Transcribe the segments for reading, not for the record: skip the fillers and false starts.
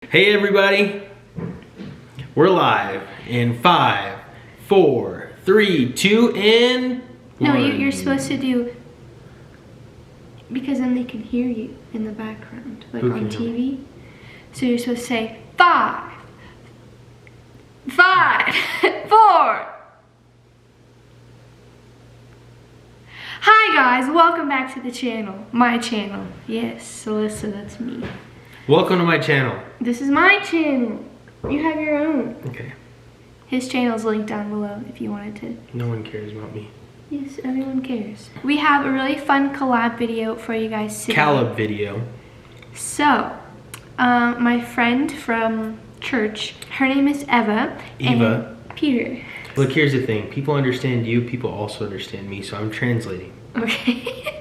Hey everybody, we're live in 5, 4, 3, 2, and 1. No, you're supposed to do, because then they can hear you in the background, like on TV. So you're supposed to say 5, 5, 4. Hi guys, welcome back to the channel, my channel. Yes, Alyssa, that's me. Welcome to my channel. This is my channel. You have your own. Okay. His channel's linked down below if you wanted to. No one cares about me. Yes, everyone cares. We have a really fun collab video for you guys today. Collab video. So, my friend from church, her name is Eva. Eva. And Peter. Look, here's the thing. People understand you, people also understand me, so I'm translating. Okay.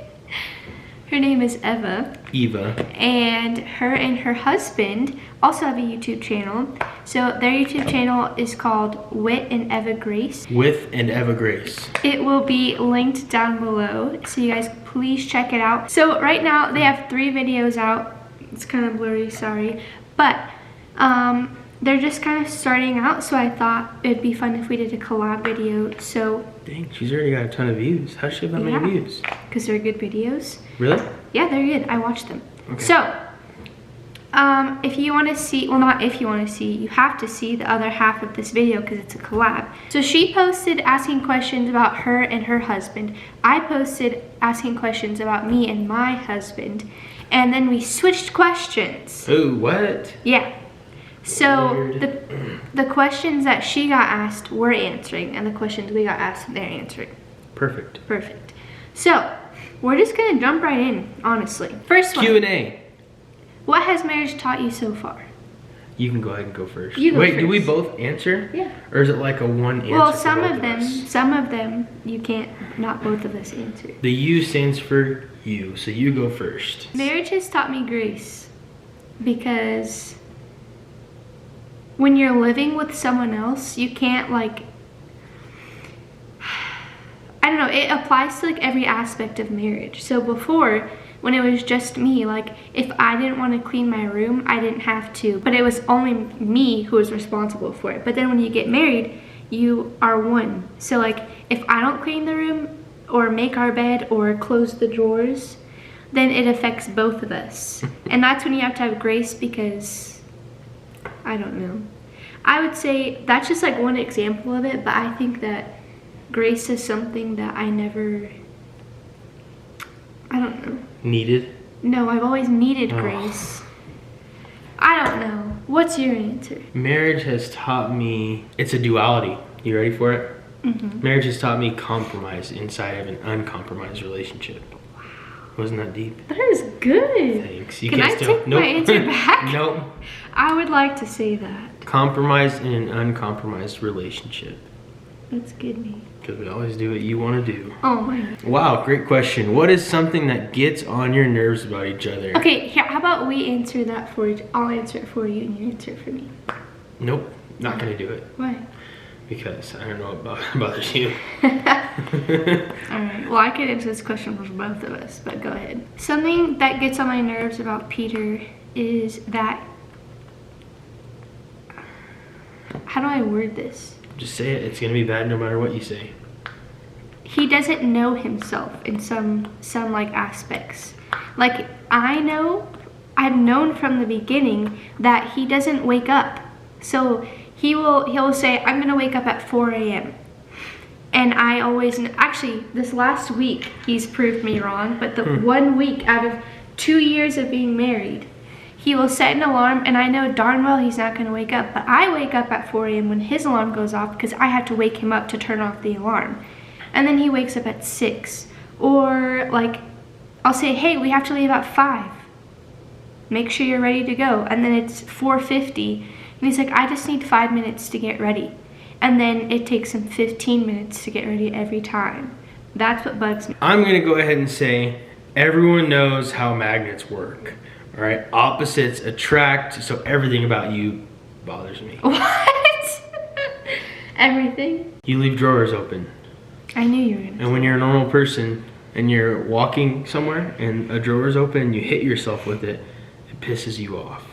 Her name is Eva. Eva. And her husband also have a YouTube channel. So their YouTube channel is called Whit and Eva Grace. Whit and Eva Grace. It will be linked down below, so you guys please check it out. So right now they have 3 videos out. It's kind of blurry, sorry. But they're just kind of starting out, so I thought it'd be fun if we did a collab video. So dang, she's already got a ton of views. How's she have that many views? Because they're good videos. Really? Yeah, they're good. I watched them. Okay. So, if you want to see, well, not if you want to see, you have to see the other half of this video because it's a collab. So she posted asking questions about her and her husband. I posted asking questions about me and my husband. And then we switched questions. Oh, what? Yeah. So the questions that she got asked, we're answering, and the questions we got asked, they're answering. Perfect. Perfect. So, we're just gonna jump right in, honestly. First one. Q&A. What has marriage taught you so far? You can go ahead and go first. You go Wait, first. do we both answer? Yeah. Or is it like a one answer? Well, for some both of them, you can't, not both of us answer. The U stands for you, so you go first. Marriage has taught me grace because when you're living with someone else, you can't like, I don't know, it applies to like every aspect of marriage. So before, when it was just me, like if I didn't want to clean my room, I didn't have to, but it was only me who was responsible for it. But then when you get married, you are one. So like if I don't clean the room or make our bed or close the drawers, then it affects both of us. And that's when you have to have grace because, I don't know. I would say that's just like one example of it, but I think that grace is something that I never, I don't know. Needed? No, I've always needed grace. I don't know. What's your answer? Marriage has taught me, it's a duality. You ready for it? Mm-hmm. Marriage has taught me compromise inside of an uncompromised relationship. Wow. Wasn't that deep? That is good. Thanks. You Can I take my answer back? Nope. I would like to say that. Compromise in an uncompromised relationship. That's good, me. Because we always do what you want to do. Oh my God. Wow, great question. What is something that gets on your nerves about each other? Okay, here, how about we answer that for you? I'll answer it for you and you answer it for me. Nope, not gonna do it. Why? Because I don't know what bothers you. Alright, well I could answer this question for both of us, but go ahead. Something that gets on my nerves about Peter is that, how do I word this? Just say it, it's gonna be bad no matter what you say. He doesn't know himself in some like aspects. Like I've known from the beginning that he doesn't wake up. So he'll say, I'm gonna wake up at 4 a.m. And I always, actually this last week he's proved me wrong, but the 1 week out of 2 years of being married, he will set an alarm and I know darn well he's not gonna wake up, but I wake up at 4 a.m. when his alarm goes off because I have to wake him up to turn off the alarm. And then he wakes up at 6. Or like, I'll say, hey, we have to leave at 5. Make sure you're ready to go. And then it's 4:50 and he's like, I just need 5 minutes to get ready. And then it takes him 15 minutes to get ready every time. That's what bugs me. I'm gonna go ahead and say, everyone knows how magnets work. All right, opposites attract, so everything about you bothers me. What? Everything? You leave drawers open. I knew you were gonna. And when you're a normal person and you're walking somewhere and a drawer is open and you hit yourself with it, it pisses you off.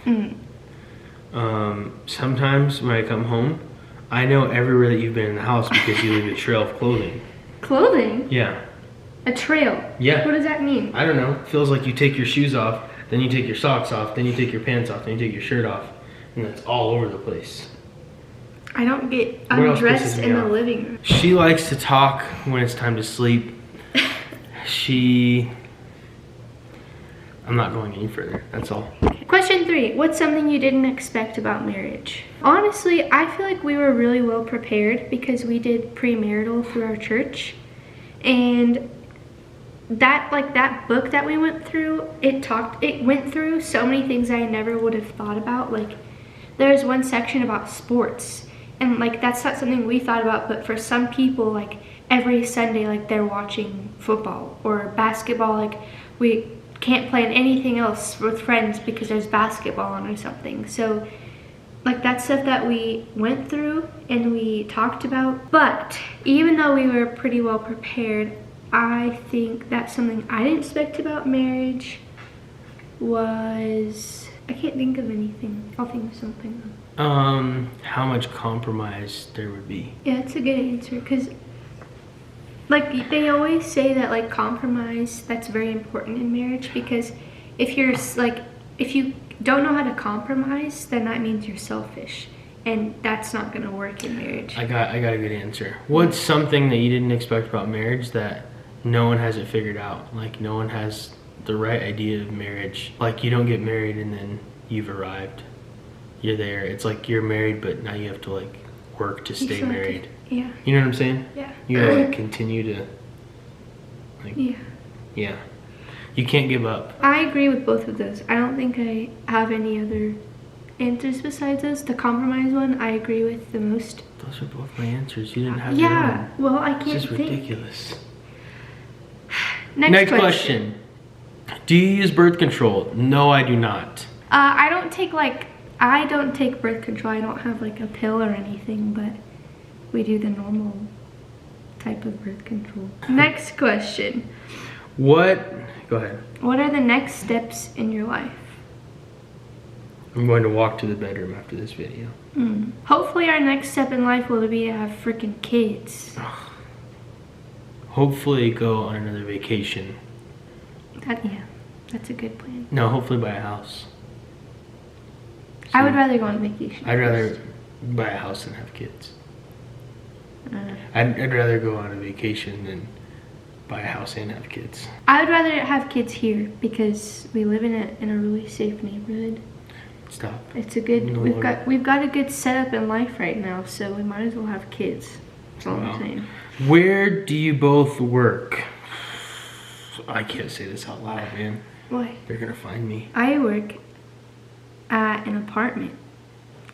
Sometimes when I come home, I know everywhere that you've been in the house because you leave a trail of clothing. Clothing? Yeah. A trail? Yeah. What does that mean? I don't know. It feels like you take your shoes off, then you take your socks off, then you take your pants off, then you take your shirt off, and that's all over the place. I don't get What else undressed pisses me in the off? living room. She likes to talk when it's time to sleep. I'm not going any further. That's all. Question 3. What's something you didn't expect about marriage? Honestly, I feel like we were really well prepared because we did premarital through our church. And that book that we went through, it went through so many things I never would have thought about. Like, there's one section about sports. And like, that's not something we thought about, but for some people, like every Sunday, like they're watching football or basketball. Like, we can't plan anything else with friends because there's basketball on or something. So like, that's stuff that we went through and we talked about. But even though we were pretty well prepared, I think that something I didn't expect about marriage was, I can't think of anything. I'll think of something. How much compromise there would be. Yeah, that's a good answer, because like they always say that like compromise, that's very important in marriage, because if you don't know how to compromise, then that means you're selfish, and that's not gonna work in marriage. I got a good answer. What's something that you didn't expect about marriage that no one has it figured out? Like, no one has the right idea of marriage. Like, you don't get married and then you've arrived. You're there. It's like you're married, but now you have to like work to stay married. Yeah. You know what I'm saying? Yeah. You gotta like continue to like. Yeah. Yeah. You can't give up. I agree with both of those. I don't think I have any other answers besides those. The compromise one, I agree with the most. Those are both my answers. You didn't have your own. Yeah. Well, I can't It's just think. ridiculous. Next question. Do you use birth control? No, I do not. I don't take birth control. I don't have like a pill or anything, but we do the normal type of birth control. Next question. Go ahead. What are the next steps in your life? I'm going to walk to the bedroom after this video. Hopefully our next step in life will be to have freaking kids. Hopefully go on another vacation. Yeah, that's a good plan. No, hopefully buy a house. I would rather go on vacation. I'd rather buy a house than have kids. I'd rather go on a vacation than buy a house and have kids. I would rather have kids here because we live in a really safe neighborhood. Stop. It's a good. We've got a good setup in life right now, so we might as well have kids. That's all I'm saying. Where do you both work? I can't say this out loud, man. Why? They're gonna find me. I work at an apartment.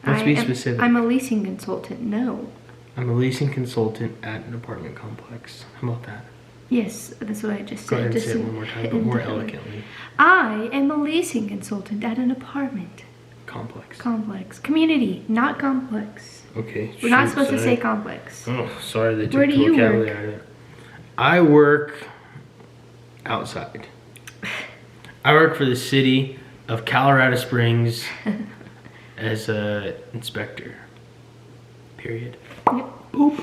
Let's be specific. I'm a leasing consultant. No. I'm a leasing consultant at an apartment complex. How about that? Yes, that's what I just said. Go ahead and just say it one more time, but more elegantly. I am a leasing consultant at an apartment complex. Community, not complex. Okay. We're not supposed to say complex. Oh, sorry, they took Where do you vocabulary work? out of it. I work outside. I work for the city of Colorado Springs as a inspector. Period. Yep. Boop.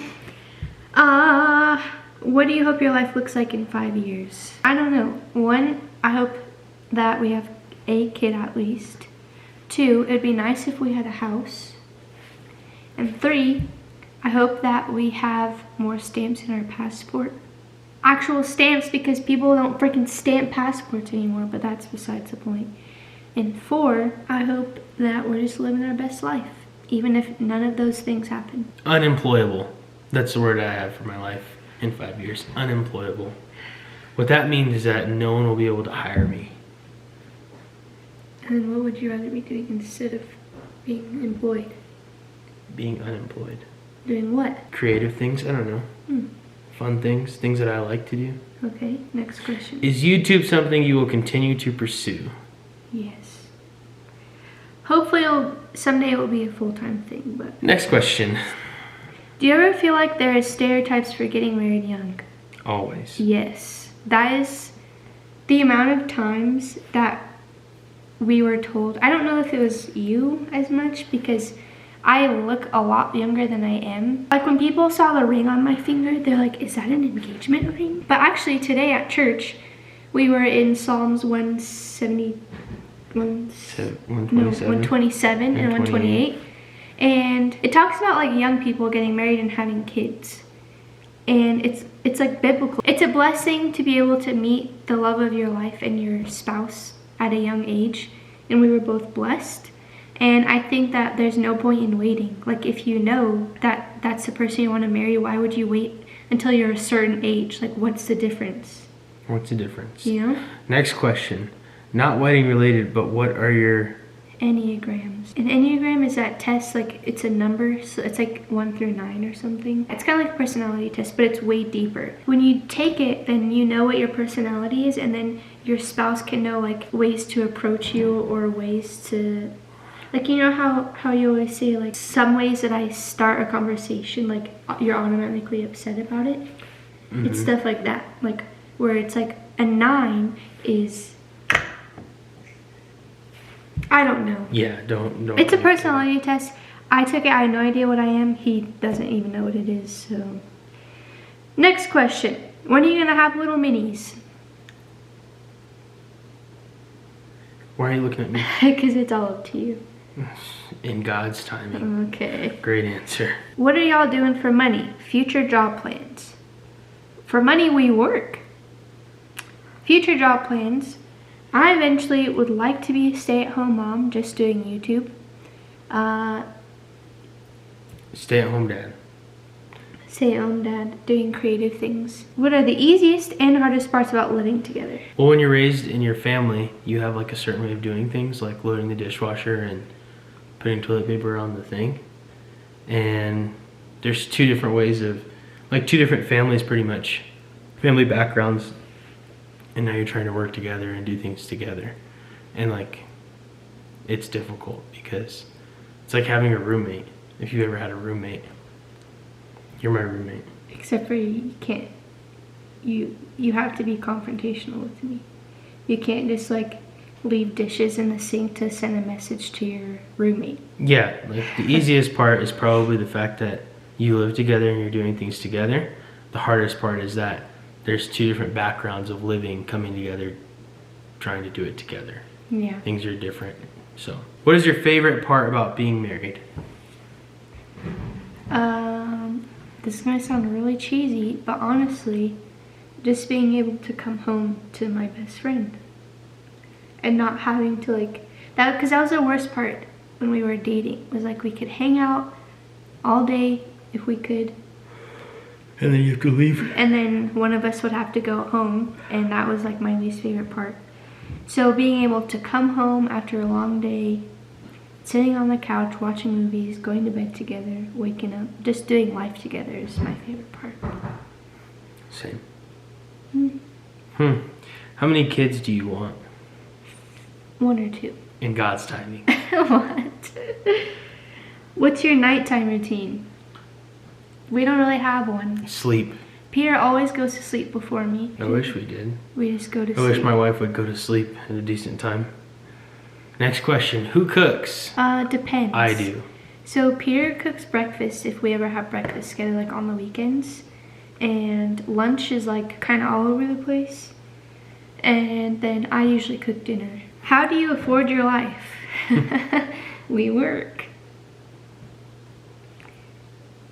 What do you hope your life looks like in 5 years? I don't know. 1, I hope that we have a kid at least. 2, it'd be nice if we had a house. And 3, I hope that we have more stamps in our passport. Actual stamps, because people don't freaking stamp passports anymore, but that's besides the point. And 4, I hope that we're just living our best life, even if none of those things happen. Unemployable. That's the word I have for my life in 5 years. Unemployable. What that means is that no one will be able to hire me. And what would you rather be doing instead of being employed? Being unemployed. Doing what? Creative things, I don't know. Fun things, things that I like to do. Okay, next question. Is YouTube something you will continue to pursue? Yes. Hopefully someday it will be a full-time thing, but... Next question. Do you ever feel like there are stereotypes for getting married young? Always. Yes. That is the amount of times that we were told, I don't know if it was you as much because I look a lot younger than I am. Like when people saw the ring on my finger, they're like, is that an engagement ring? But actually today at church, we were in Psalms 127 and 128. And it talks about like young people getting married and having kids. And it's like biblical. It's a blessing to be able to meet the love of your life and your spouse at a young age. And we were both blessed. And I think that there's no point in waiting. Like if you know that that's the person you want to marry, why would you wait until you're a certain age? Like what's the difference? What's the difference? You know? Next question. Not wedding related, but what are your... Enneagrams. An Enneagram is that test, like it's a number, so it's like 1 through 9 or something. It's kind of like a personality test, but it's way deeper. When you take it, then you know what your personality is, and then your spouse can know like ways to approach you or ways to, like, you know how you always say like some ways that I start a conversation, like you're automatically upset about it. Mm-hmm. It's stuff like that, like where it's like a 9 is, I don't know. Yeah, don't. It's a personality test. I took it. I have no idea what I am. He doesn't even know what it is. So, next question. When are you gonna have little minis? Why are you looking at me? Because it's all up to you. In God's timing. Okay. Great answer. What are y'all doing for money? Future job plans. For money, we work. Future job plans. I eventually would like to be a stay-at-home mom, just doing YouTube. Stay-at-home dad. Stay-at-home dad, doing creative things. What are the easiest and hardest parts about living together? Well, when you're raised in your family, you have like a certain way of doing things, like loading the dishwasher and putting toilet paper on the thing. And there's two different ways of, like two different families pretty much, family backgrounds. And now you're trying to work together and do things together. And like, it's difficult because it's like having a roommate. If you've ever had a roommate, you're my roommate. Except for you can't, you have to be confrontational with me. You can't just like leave dishes in the sink to send a message to your roommate. Yeah, like the easiest part is probably the fact that you live together and you're doing things together. The hardest part is that there's two different backgrounds of living coming together, trying to do it together. Yeah. Things are different. So, what is your favorite part about being married? This is gonna sound really cheesy, but honestly, just being able to come home to my best friend and not having to like that, because that was the worst part when we were dating, was like we could hang out all day if we could. And then you have to leave. And then one of us would have to go home, and that was like my least favorite part. So being able to come home after a long day, sitting on the couch, watching movies, going to bed together, waking up, just doing life together is my favorite part. Same. How many kids do you want? 1 or 2. In God's timing. What? What's your nighttime routine? We don't really have one. Sleep. Peter always goes to sleep before me. I wish we did. We just go to sleep. I wish my wife would go to sleep at a decent time. Next question. Who cooks? Depends. I do. So Peter cooks breakfast if we ever have breakfast together, like on the weekends. And lunch is like kind of all over the place. And then I usually cook dinner. How do you afford your life? We work.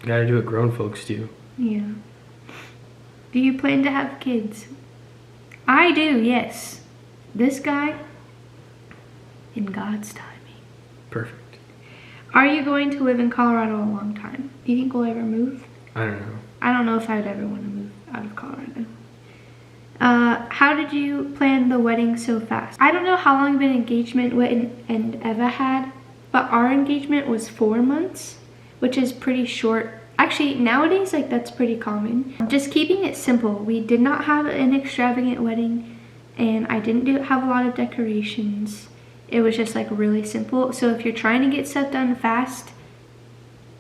Gotta do what grown folks do. Yeah. Do you plan to have kids? I do, yes. This guy, in God's timing. Perfect. Are you going to live in Colorado a long time? Do you think we'll ever move? I don't know. I don't know if I would ever want to move out of Colorado. How did you plan the wedding so fast? I don't know how long of an engagement Whit and Eva had, but our engagement was 4 months, which is pretty short. Actually, nowadays, like, that's pretty common. Just keeping it simple. We did not have an extravagant wedding, and I didn't have a lot of decorations. It was just, like, really simple. So if you're trying to get stuff done fast,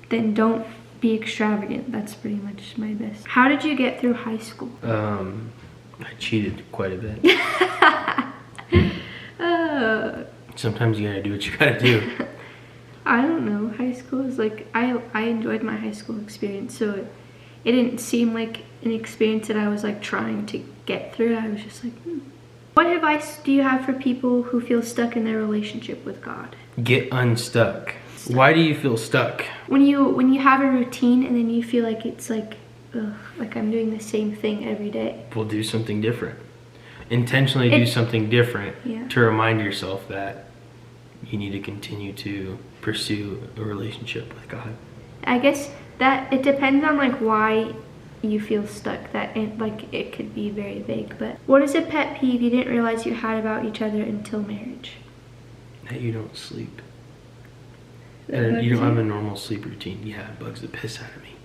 then don't be extravagant. That's pretty much my best. How did you get through high school? I cheated quite a bit. Sometimes you gotta do what you gotta do. I don't know. High school is like, I enjoyed my high school experience, so it didn't seem like an experience that I was like trying to get through. I was just like, What advice do you have for people who feel stuck in their relationship with God? Get unstuck. Why do you feel stuck? When you have a routine and then you feel like it's like, ugh, like I'm doing the same thing every day. We'll do something different. Intentionally do something different to remind yourself that you need to continue to pursue a relationship with God. I guess that it depends on like why you feel stuck. That like it could be very vague. But what is a pet peeve you didn't realize you had about each other until marriage? That you don't sleep. And you don't have a normal sleep routine. Yeah, it bugs the piss out of me.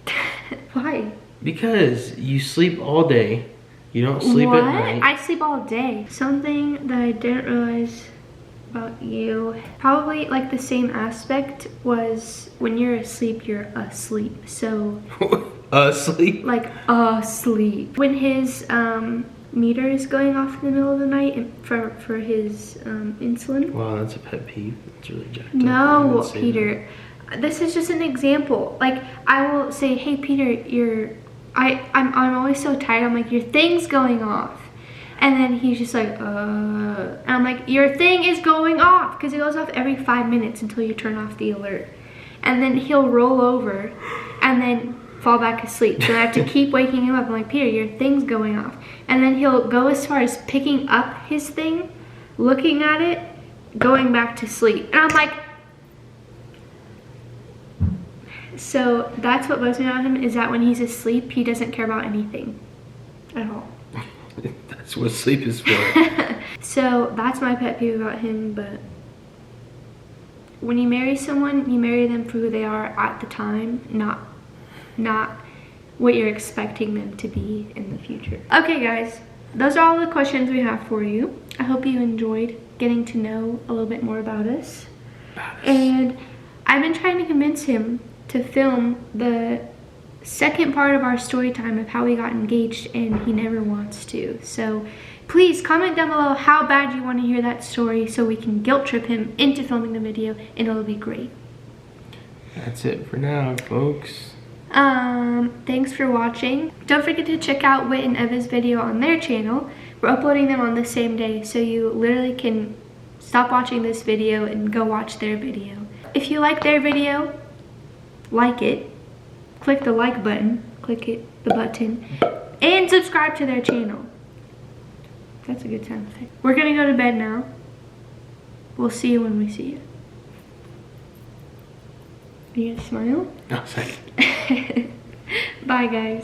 Why? Because you sleep all day. You don't sleep at night. I sleep all day. Something that I didn't realize about you, probably like the same aspect, was when you're asleep, you're asleep. So asleep? Like asleep. When his meter is going off in the middle of the night for his insulin. Wow, that's a pet peeve. It's really jacked up. No, Peter. This is just an example. Like I will say, hey Peter, I'm always so tired. I'm like, your thing's going off. And then he's just like, And I'm like, your thing is going off. Because it goes off every 5 minutes until you turn off the alert. And then he'll roll over and then fall back asleep. So I have to keep waking him up. I'm like, Peter, your thing's going off. And then he'll go as far as picking up his thing, looking at it, going back to sleep. And I'm like, so that's what bugs me about him, is that when he's asleep, he doesn't care about anything at all. That's what sleep is for. So that's my pet peeve about him. But when you marry someone, you marry them for who they are at the time, not what you're expecting them to be in the future. Okay guys, those are all the questions we have for you. I hope you enjoyed getting to know a little bit more about us. And I've been trying to convince him to film the second part of our story time of how we got engaged, and he never wants to. So please comment down below how bad you want to hear that story so we can guilt trip him into filming the video, and it'll be great. That's it for now, folks. Thanks for watching. Don't forget to check out Whit and Eva's video on their channel. We're uploading them on the same day, so you literally can stop watching this video and go watch their video. If you like their video, like it. Click the like button, the button, and subscribe to their channel. That's a good sound effect. We're gonna go to bed now. We'll see you when we see you. Are you gonna smile? No, second. Bye guys.